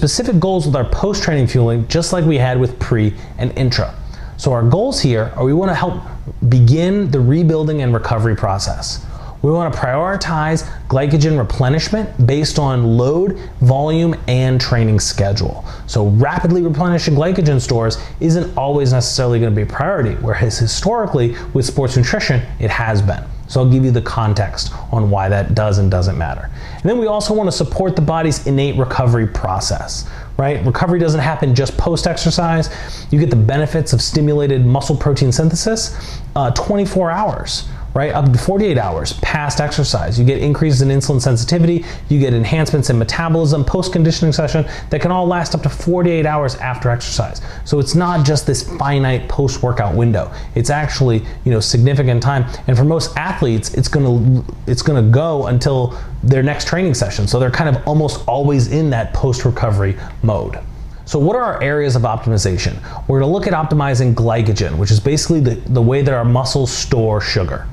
specific goals with our post-training fueling, just like we had with pre and intra. So our goals here are we want to help begin the rebuilding and recovery process. We want to prioritize glycogen replenishment based on load, volume, and training schedule. So rapidly replenishing glycogen stores isn't always necessarily going to be a priority, whereas historically with sports nutrition, it has been. So I'll give you the context on why that does and doesn't matter. And then we also want to support the body's innate recovery process, right? Recovery doesn't happen just post-exercise. You get the benefits of stimulated muscle protein synthesis 24 hours, right? Up to 48 hours past exercise. You get increases in insulin sensitivity, you get enhancements in metabolism, post-conditioning session that can all last up to 48 hours after exercise. So it's not just this finite post-workout window. It's actually, significant time. And for most athletes, it's gonna go until their next training session. So they're kind of almost always in that post-recovery mode. So what are our areas of optimization? We're gonna look at optimizing glycogen, which is basically the way that our muscles store sugar.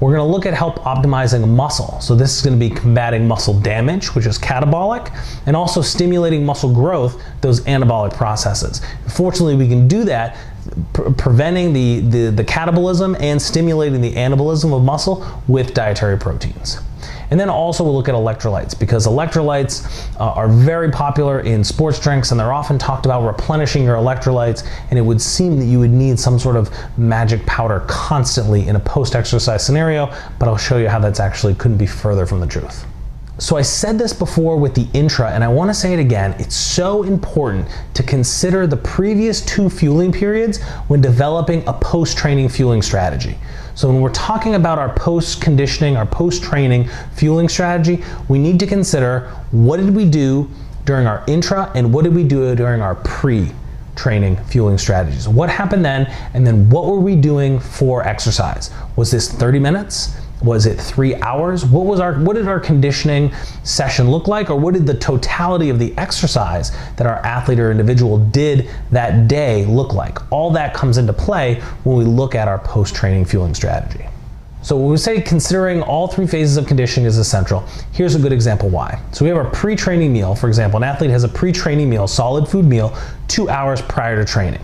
We're going to look at help optimizing muscle. So this is going to be combating muscle damage, which is catabolic, and also stimulating muscle growth, those anabolic processes. Fortunately, we can do that preventing the catabolism and stimulating the anabolism of muscle with dietary proteins. And then also we'll look at electrolytes, because electrolytes are very popular in sports drinks, and they're often talked about replenishing your electrolytes, and it would seem that you would need some sort of magic powder constantly in a post-exercise scenario, but I'll show you how that's actually couldn't be further from the truth. So I said this before with the intra, and I want to say it again. It's so important to consider the previous 2 fueling periods when developing a post-training fueling strategy. So when we're talking about our post-conditioning, our post-training fueling strategy, we need to consider what did we do during our intra and what did we do during our pre-training fueling strategies. What happened then, and then what were we doing for exercise? Was this 30 minutes? Was it 3 hours? What did our conditioning session look like? Or what did the totality of the exercise that our athlete or individual did that day look like? All that comes into play when we look at our post-training fueling strategy. So when we say considering all 3 phases of conditioning is essential, here's a good example why. So we have our pre-training meal. For example, an athlete has a pre-training meal, solid food meal, 2 hours prior to training.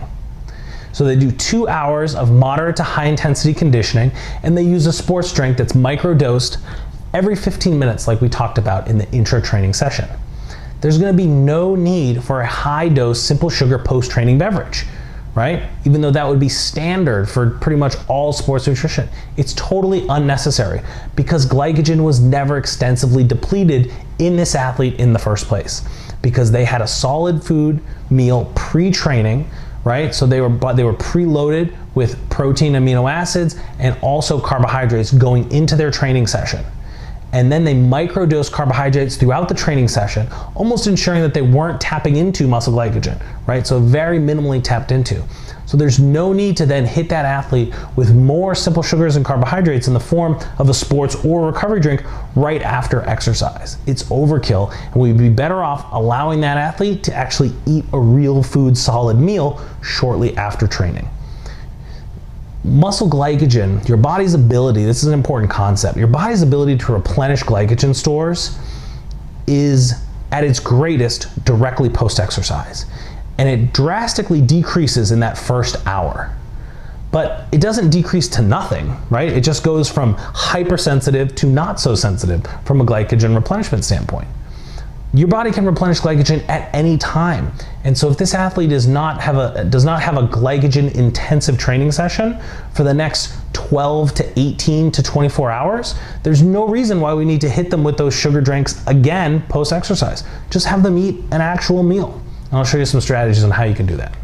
So they do 2 hours of moderate to high intensity conditioning, and they use a sports drink that's microdosed every 15 minutes like we talked about in the intra-training session. There's going to be no need for a high dose simple sugar post-training beverage, right? Even though that would be standard for pretty much all sports nutrition. It's totally unnecessary because glycogen was never extensively depleted in this athlete in the first place, because they had a solid food meal pre-training, right? So they were preloaded with protein, amino acids, and also carbohydrates going into their training session. And then they microdose carbohydrates throughout the training session, almost ensuring that they weren't tapping into muscle glycogen, right? So very minimally tapped into. So there's no need to then hit that athlete with more simple sugars and carbohydrates in the form of a sports or recovery drink right after exercise. It's overkill, and we'd be better off allowing that athlete to actually eat a real food solid meal shortly after training. Muscle glycogen, your body's ability, this is an important concept, your body's ability to replenish glycogen stores is at its greatest directly post-exercise. And it drastically decreases in that first hour. But it doesn't decrease to nothing, right? It just goes from hypersensitive to not so sensitive from a glycogen replenishment standpoint. Your body can replenish glycogen at any time. And so if this athlete does not have a glycogen intensive training session for the next 12 to 18 to 24 hours, there's no reason why we need to hit them with those sugar drinks again post-exercise. Just have them eat an actual meal. And I'll show you some strategies on how you can do that.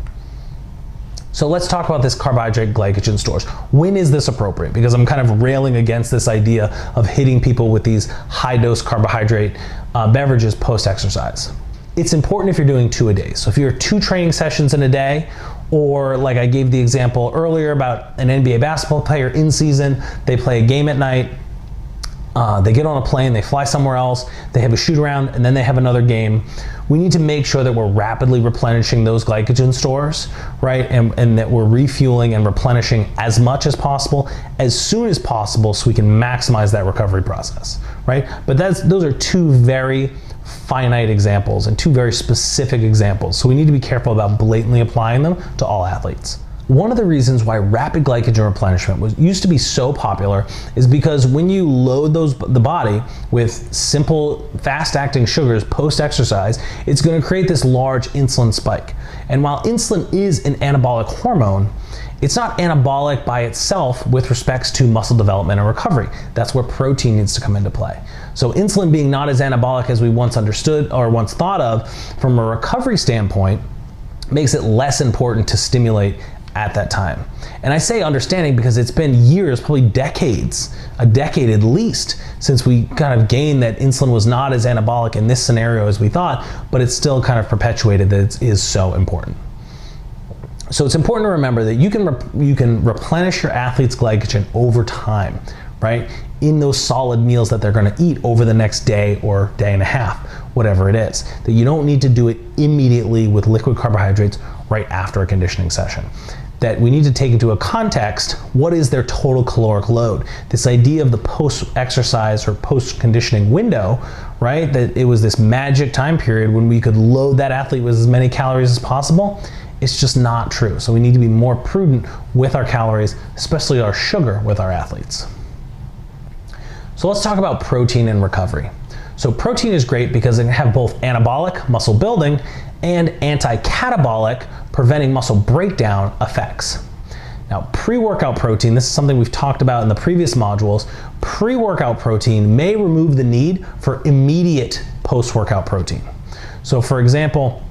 So let's talk about this carbohydrate glycogen stores. When is this appropriate? Because I'm kind of railing against this idea of hitting people with these high dose carbohydrate beverages post-exercise. It's important if you're doing 2 a day. So if you're 2 training sessions in a day, or like I gave the example earlier about an NBA basketball player in season, they play a game at night, they get on a plane, they fly somewhere else, they have a shoot around, and then they have another game. We need to make sure that we're rapidly replenishing those glycogen stores, right? And that we're refueling and replenishing as much as possible, as soon as possible, so we can maximize that recovery process, right? But those are 2 very finite examples and two very specific examples. So we need to be careful about blatantly applying them to all athletes. One of the reasons why rapid glycogen replenishment used to be so popular is because when you load the body with simple, fast-acting sugars post-exercise, it's going to create this large insulin spike. And while insulin is an anabolic hormone, it's not anabolic by itself with respects to muscle development and recovery. That's where protein needs to come into play. So insulin being not as anabolic as we once understood or once thought of from a recovery standpoint makes it less important to stimulate at that time. And I say understanding because it's been years, probably decades, a decade at least, since we kind of gained that insulin was not as anabolic in this scenario as we thought, but it's still kind of perpetuated that it is so important. So it's important to remember that you can replenish your athlete's glycogen over time, right? In those solid meals that they're going to eat over the next day or day and a half, whatever it is. That you don't need to do it immediately with liquid carbohydrates right after a conditioning session. That we need to take into a context, what is their total caloric load? This idea of the post-exercise or post-conditioning window, right? That it was this magic time period when we could load that athlete with as many calories as possible. It's just not true. So we need to be more prudent with our calories, especially our sugar with our athletes. So let's talk about protein and recovery. So protein is great because it can have both anabolic, muscle building, and anti-catabolic, preventing muscle breakdown effects. Now, pre-workout protein, this is something we've talked about in the previous modules. Pre-workout protein may remove the need for immediate post-workout protein. So for example,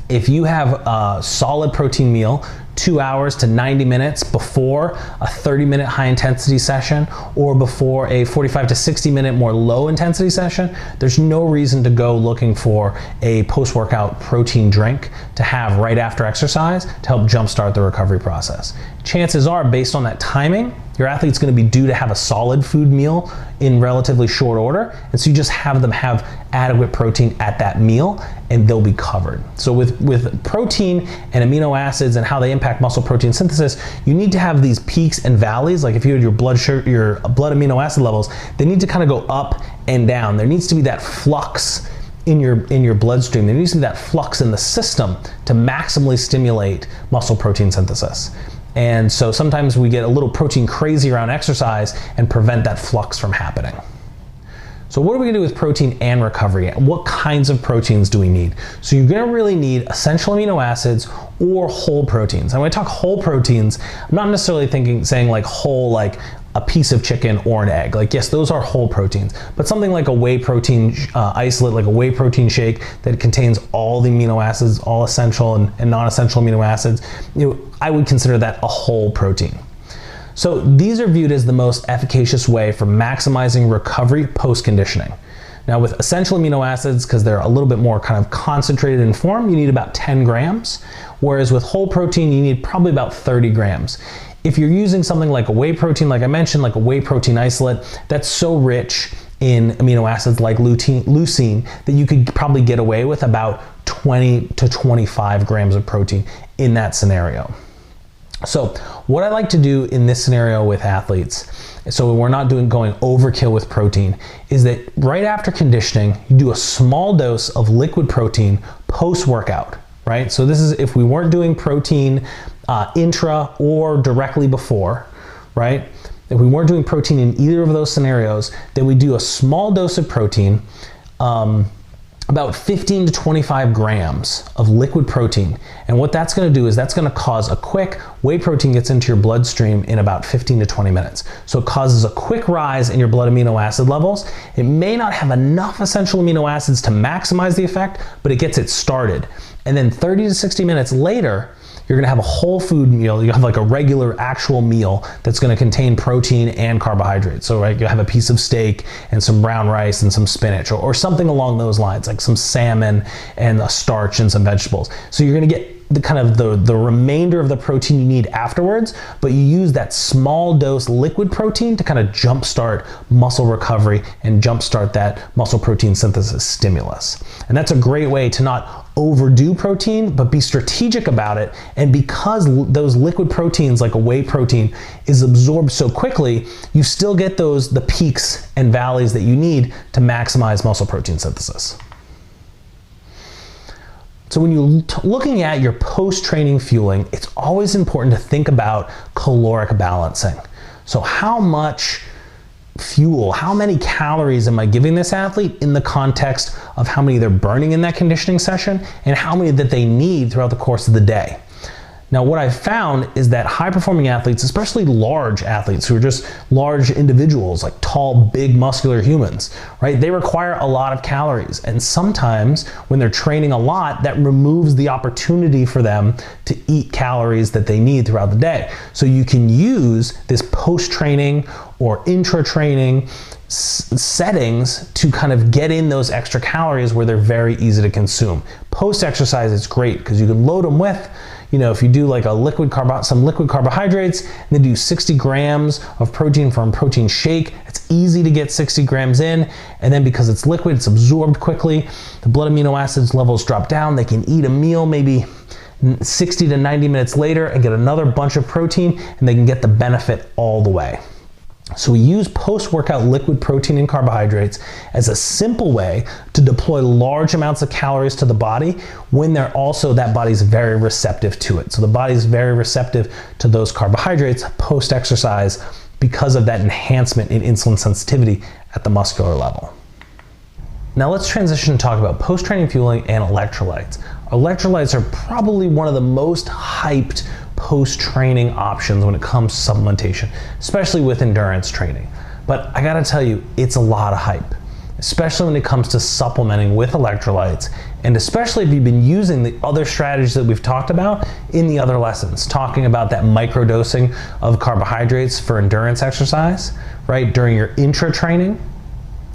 if you have a solid protein meal 2 hours to 90 minutes before a 30-minute high-intensity session or before a 45 to 60-minute more low-intensity session, there's no reason to go looking for a post-workout protein drink to have right after exercise to help jumpstart the recovery process. Chances are, based on that timing, your athlete's going to be due to have a solid food meal in relatively short order, and so you just have them have adequate protein at that meal and they'll be covered. So with protein and amino acids and how they impact muscle protein synthesis, you need to have these peaks and valleys. Like if you had your blood amino acid levels, they need to kind of go up and down. There needs to be that flux in your bloodstream. There needs to be that flux in the system to maximally stimulate muscle protein synthesis. And so sometimes we get a little protein crazy around exercise and prevent that flux from happening. So what are we gonna do with protein and recovery? What kinds of proteins do we need? So you're gonna really need essential amino acids or whole proteins. And when I talk whole proteins, I'm not necessarily saying like whole, like a piece of chicken or an egg. Like yes, those are whole proteins, but something like a whey protein isolate, like a whey protein shake that contains all the amino acids, all essential and non-essential amino acids, I would consider that a whole protein. So these are viewed as the most efficacious way for maximizing recovery post-conditioning. Now with essential amino acids, because they're a little bit more kind of concentrated in form, you need about 10 grams, whereas with whole protein, you need probably about 30 grams. If you're using something like a whey protein, like I mentioned, like a whey protein isolate, that's so rich in amino acids like leucine that you could probably get away with about 20 to 25 grams of protein in that scenario. So what I like to do in this scenario with athletes, so we're not going overkill with protein, is that right after conditioning, you do a small dose of liquid protein post-workout, right? So this is if we weren't doing protein intra or directly before, right? If we weren't doing protein in either of those scenarios, then we do a small dose of protein, about 15 to 25 grams of liquid protein. And what that's gonna do is that's gonna cause a quick, whey protein gets into your bloodstream in about 15 to 20 minutes. So it causes a quick rise in your blood amino acid levels. It may not have enough essential amino acids to maximize the effect, but it gets it started. And then 30 to 60 minutes later, you're gonna have a whole food meal. You have like a regular actual meal that's gonna contain protein and carbohydrates. So right, you have a piece of steak and some brown rice and some spinach or something along those lines, like some salmon and a starch and some vegetables. So you're gonna get the kind of the remainder of the protein you need afterwards, but you use that small dose liquid protein to kind of jumpstart muscle recovery and jumpstart that muscle protein synthesis stimulus. And that's a great way to not overdo protein, but be strategic about it. And because those liquid proteins, like a whey protein, is absorbed so quickly, you still get the peaks and valleys that you need to maximize muscle protein synthesis. So when you're looking at your post-training fueling, it's always important to think about caloric balancing. So how much fuel, how many calories am I giving this athlete in the context of how many they're burning in that conditioning session and how many that they need throughout the course of the day. Now, what I've found is that high-performing athletes, especially large athletes who are just large individuals, like tall, big, muscular humans, right? They require a lot of calories. And sometimes when they're training a lot, that removes the opportunity for them to eat calories that they need throughout the day. So you can use this post-training or intra-training settings to kind of get in those extra calories where they're very easy to consume. Post-exercise, it's great because you can load them with, if you do like some liquid carbohydrates, and then do 60 grams of protein from a protein shake, it's easy to get 60 grams in, and then because it's liquid, it's absorbed quickly, the blood amino acids levels drop down, they can eat a meal maybe 60 to 90 minutes later and get another bunch of protein, and they can get the benefit all the way. So we use post-workout liquid protein and carbohydrates as a simple way to deploy large amounts of calories to the body when that body's very receptive to it. So the body's very receptive to those carbohydrates post-exercise because of that enhancement in insulin sensitivity at the muscular level. Now let's transition and talk about post-training fueling and electrolytes. Electrolytes are probably one of the most hyped post-training options when it comes to supplementation, especially with endurance training. But I gotta tell you, it's a lot of hype, especially when it comes to supplementing with electrolytes, and especially if you've been using the other strategies that we've talked about in the other lessons, talking about that microdosing of carbohydrates for endurance exercise, right, during your intra-training,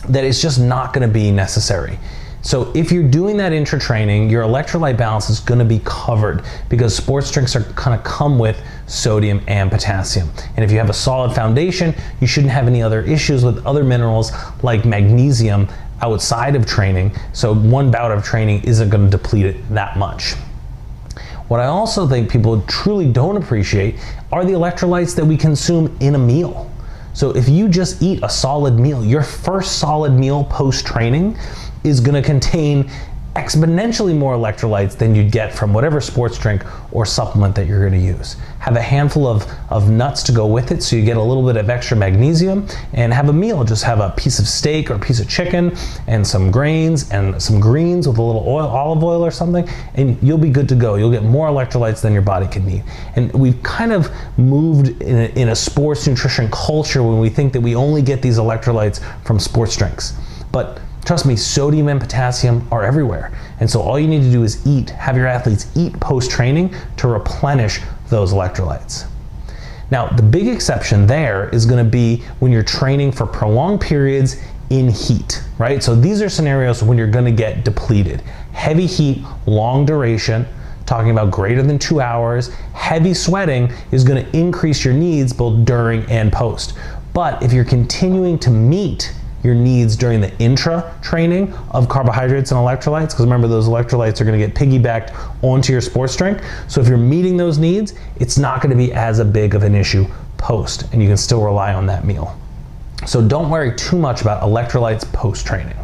that it's just not gonna be necessary. So if you're doing that intra-training, your electrolyte balance is going to be covered because sports drinks are going to come with sodium and potassium. And if you have a solid foundation, you shouldn't have any other issues with other minerals like magnesium outside of training. So one bout of training isn't going to deplete it that much. What I also think people truly don't appreciate are the electrolytes that we consume in a meal. So if you just eat a solid meal, your first solid meal post-training is going to contain exponentially more electrolytes than you'd get from whatever sports drink or supplement that you're going to use. Have a handful of nuts to go with it so you get a little bit of extra magnesium, and have a meal. Just have a piece of steak or a piece of chicken and some grains and some greens with a little olive oil or something, and you'll be good to go. You'll get more electrolytes than your body can need. And we've kind of moved in a sports nutrition culture when we think that we only get these electrolytes from sports drinks. But trust me, sodium and potassium are everywhere. And so all you need to do is have your athletes eat post-training to replenish those electrolytes. Now, the big exception there is going to be when you're training for prolonged periods in heat, right? So these are scenarios when you're going to get depleted. Heavy heat, long duration, talking about greater than 2 hours, heavy sweating is going to increase your needs both during and post. But if you're continuing to meet your needs during the intra-training of carbohydrates and electrolytes, because remember those electrolytes are going to get piggybacked onto your sports drink. So if you're meeting those needs, it's not going to be as big of an issue post, and you can still rely on that meal. So don't worry too much about electrolytes post-training.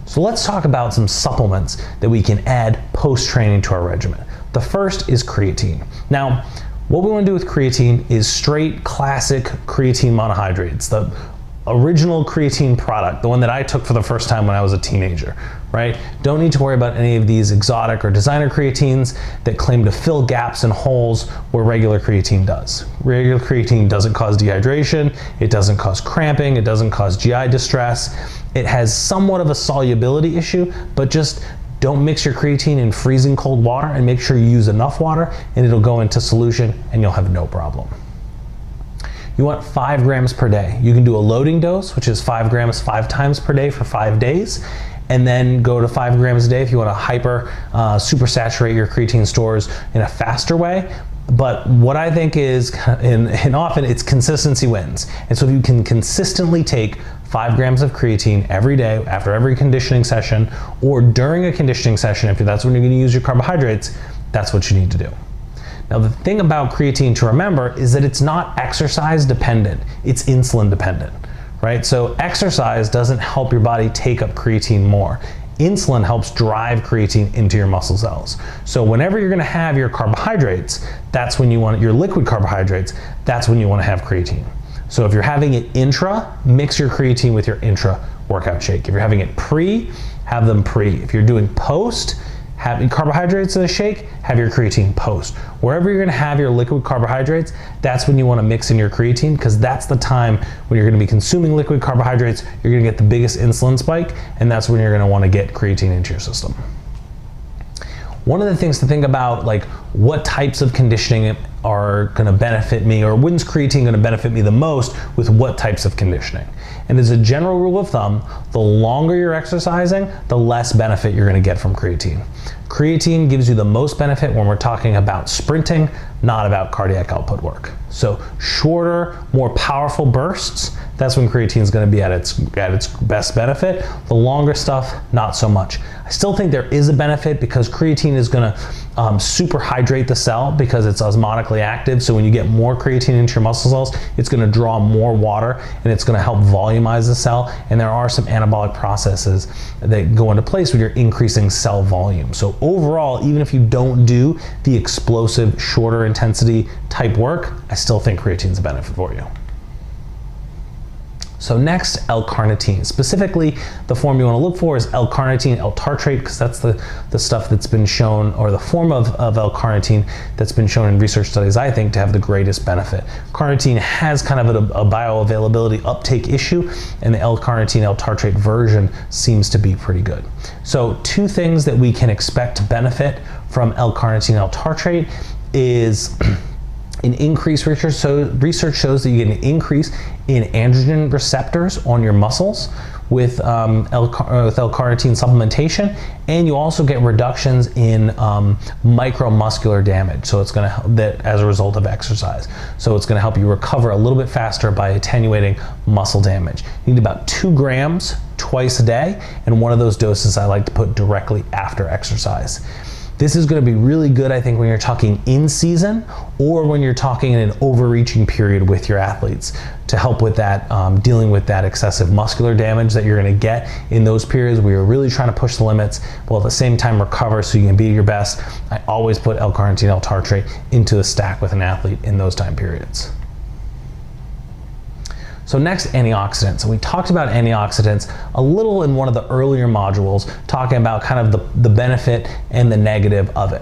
So let's talk about some supplements that we can add post-training to our regimen. The first is creatine. Now, what we want to do with creatine is straight classic creatine monohydrate. It's the original creatine product, the one that I took for the first time when I was a teenager, right? Don't need to worry about any of these exotic or designer creatines that claim to fill gaps and holes where regular creatine does. Regular creatine doesn't cause dehydration, it doesn't cause cramping, it doesn't cause GI distress. It has somewhat of a solubility issue, but just don't mix your creatine in freezing cold water, and make sure you use enough water and it'll go into solution and you'll have no problem. You want 5 grams per day. You can do a loading dose, which is 5 grams 5 times per day for 5 days, and then go to 5 grams a day if you want to super saturate your creatine stores in a faster way. But what I think is, and often it's consistency wins. And so if you can consistently take 5 grams of creatine every day after every conditioning session, or during a conditioning session, if that's when you're going to use your carbohydrates, that's what you need to do. Now, the thing about creatine to remember is that it's not exercise dependent, it's insulin dependent, right? So exercise doesn't help your body take up creatine more. insulin helps drive creatine into your muscle cells. So whenever you're gonna have your carbohydrates, that's when you want your liquid carbohydrates, that's when you wanna have creatine. So if you're having it intra, mix your creatine with your intra workout shake. If you're having it pre, have them pre. If you're doing post, having carbohydrates in a shake, have your creatine post. Wherever you're gonna have your liquid carbohydrates, that's when you wanna mix in your creatine, because that's the time when you're gonna be consuming liquid carbohydrates, you're gonna get the biggest insulin spike, and that's when you're gonna wanna get creatine into your system. One of the things to think about, like what types of conditioning are gonna benefit me, or when's creatine gonna benefit me the most with what types of conditioning. And as a general rule of thumb, the longer you're exercising, the less benefit you're gonna get from creatine. Creatine gives you the most benefit when we're talking about sprinting, not about cardiac output work. So shorter, more powerful bursts, that's when creatine is going to be at its best benefit. The longer stuff, not so much. I still think there is a benefit because creatine is going to super hydrate the cell because it's osmotically active. So when you get more creatine into your muscle cells, it's going to draw more water and it's going to help volumize the cell. And there are some anabolic processes that go into place when you're increasing cell volume. So overall, even if you don't do the explosive, shorter intensity type work, I still think creatine is a benefit for you. So next, L-carnitine. Specifically, the form you want to look for is L-carnitine, L-tartrate, because that's the stuff that's been shown, or the form of L-carnitine that's been shown in research studies, I think, to have the greatest benefit. Carnitine has kind of a bioavailability uptake issue, and the L-carnitine, L-tartrate version seems to be pretty good. So two things that we can expect to benefit from L-carnitine, L-tartrate is an increased research. So research shows that you get an increase in androgen receptors on your muscles with L-carnitine supplementation, and you also get reductions in micromuscular damage. So it's going to that as a result of exercise. So it's going to help you recover a little bit faster by attenuating muscle damage. You need about 2 grams twice a day, and one of those doses I like to put directly after exercise. This is going to be really good, I think, when you're talking in season or when you're talking in an overreaching period with your athletes to help with that, dealing with that excessive muscular damage that you're going to get in those periods where you're really trying to push the limits while at the same time recover so you can be your best. I always put L-carnitine, L-tartrate into the stack with an athlete in those time periods. So next, antioxidants. And we talked about antioxidants a little in one of the earlier modules, talking about kind of the benefit and the negative of it.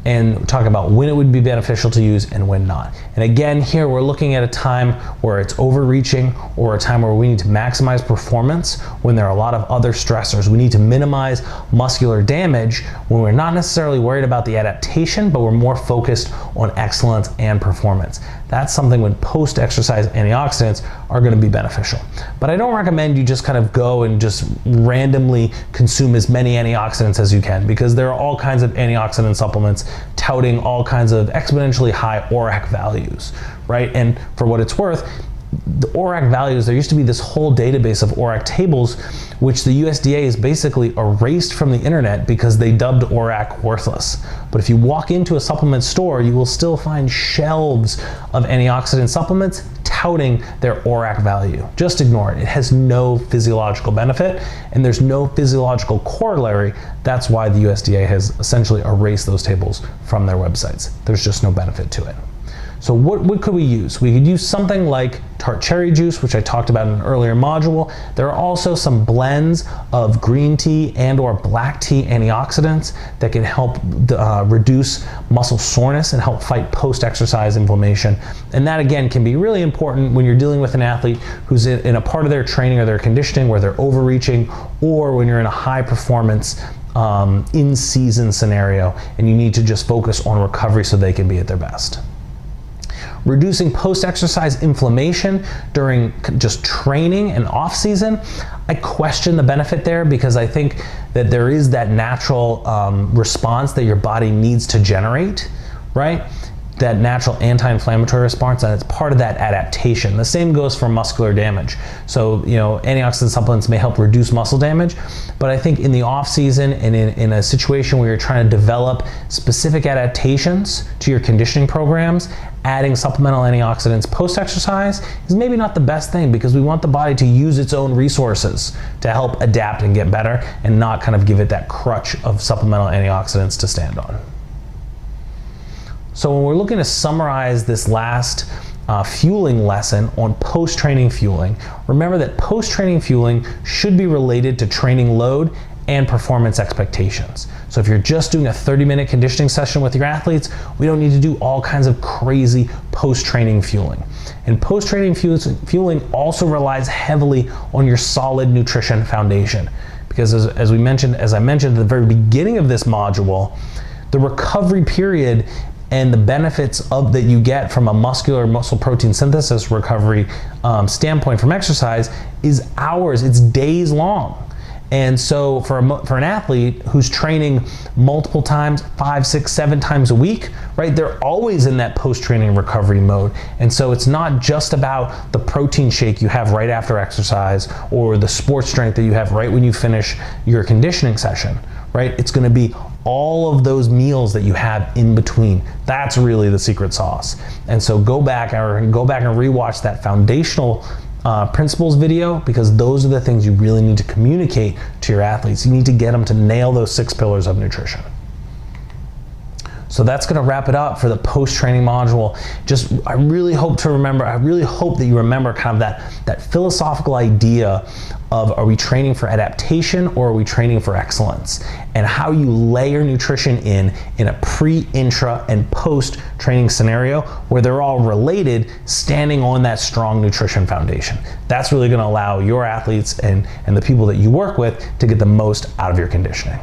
And talking about when it would be beneficial to use and when not. And again, here we're looking at a time where it's overreaching or a time where we need to maximize performance when there are a lot of other stressors. We need to minimize muscular damage when we're not necessarily worried about the adaptation, but we're more focused on excellence and performance. That's something when post-exercise antioxidants are going to be beneficial. But I don't recommend you just kind of go and just randomly consume as many antioxidants as you can, because there are all kinds of antioxidant supplements touting all kinds of exponentially high ORAC values, right? And for what it's worth, the ORAC values, there used to be this whole database of ORAC tables, which the USDA has basically erased from the internet because they dubbed ORAC worthless. But if you walk into a supplement store, you will still find shelves of antioxidant supplements touting their ORAC value. Just ignore it. It has no physiological benefit and there's no physiological corollary. That's why the USDA has essentially erased those tables from their websites. There's just no benefit to it. So what could we use? We could use something like tart cherry juice, which I talked about in an earlier module. There are also some blends of green tea and or black tea antioxidants that can help reduce muscle soreness and help fight post-exercise inflammation. And that again can be really important when you're dealing with an athlete who's in a part of their training or their conditioning where they're overreaching, or when you're in a high performance in-season scenario and you need to just focus on recovery so they can be at their best. Reducing post-exercise inflammation during just training and off-season, I question the benefit there because I think that there is that natural response that your body needs to generate, right? That natural anti-inflammatory response, and it's part of that adaptation. The same goes for muscular damage. So, you know, antioxidant supplements may help reduce muscle damage, but I think in the off season and in a situation where you're trying to develop specific adaptations to your conditioning programs, adding supplemental antioxidants post-exercise is maybe not the best thing, because we want the body to use its own resources to help adapt and get better, and not kind of give it that crutch of supplemental antioxidants to stand on. So when we're looking to summarize this last fueling lesson on post-training fueling, remember that post-training fueling should be related to training load and performance expectations. So if you're just doing a 30-minute conditioning session with your athletes, we don't need to do all kinds of crazy post-training fueling. And post-training fueling also relies heavily on your solid nutrition foundation, because as I mentioned at the very beginning of this module, the recovery period and the benefits that you get from a muscle protein synthesis recovery standpoint from exercise is hours, it's days long. And so for an athlete who's training multiple times, 5, 6, 7 times a week, right, they're always in that post-training recovery mode. And so it's not just about the protein shake you have right after exercise or the sports drink that you have right when you finish your conditioning session, right? It's going to be all of those meals that you have in between. That's really the secret sauce. And so go back and rewatch that foundational principles video, because those are the things you really need to communicate to your athletes. You need to get them to nail those 6 pillars of nutrition. So that's going to wrap it up for the post-training module. I really hope that you remember kind of that philosophical idea of, are we training for adaptation or are we training for excellence? And how you layer nutrition in a pre, intra, and post-training scenario where they're all related, standing on that strong nutrition foundation. That's really going to allow your athletes and the people that you work with to get the most out of your conditioning.